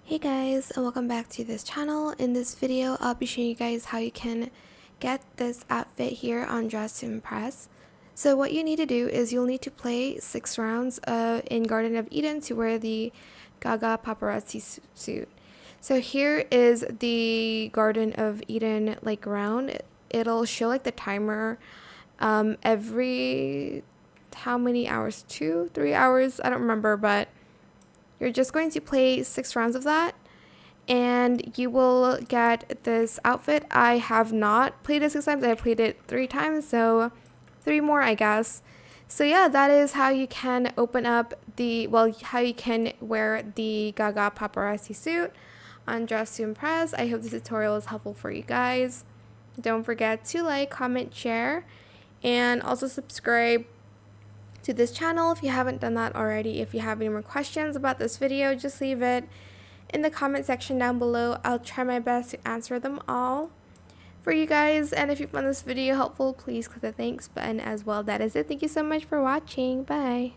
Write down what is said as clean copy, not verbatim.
Hey guys, and welcome back to this channel. In this video, I'll be showing you guys how you can get this outfit here on Dress to Impress. So what you need to do is you'll need to play 6 rounds in Garden of Eden to wear the Gaga Paparazzi Suit. So here is the Garden of Eden round. It'll show the timer every how many hours? 2, 3 hours? I don't remember, but you're just going to play 6 rounds of that and you will get this outfit. I have not played it 6 times. I played it 3 times, so 3 more, I guess. So yeah, that is how you can open up how you can wear the Gaga Paparazzi Suit on Dress to Impress. I hope this tutorial is helpful for you guys. Don't forget to like, comment, share, and also subscribe to this channel if you haven't done that already. If you have any more questions about this video, just leave it in the comment section down below. I'll try my best to answer them all for you guys. And if you found this video helpful, please click the thanks button as well. That is it. Thank you so much for watching. Bye.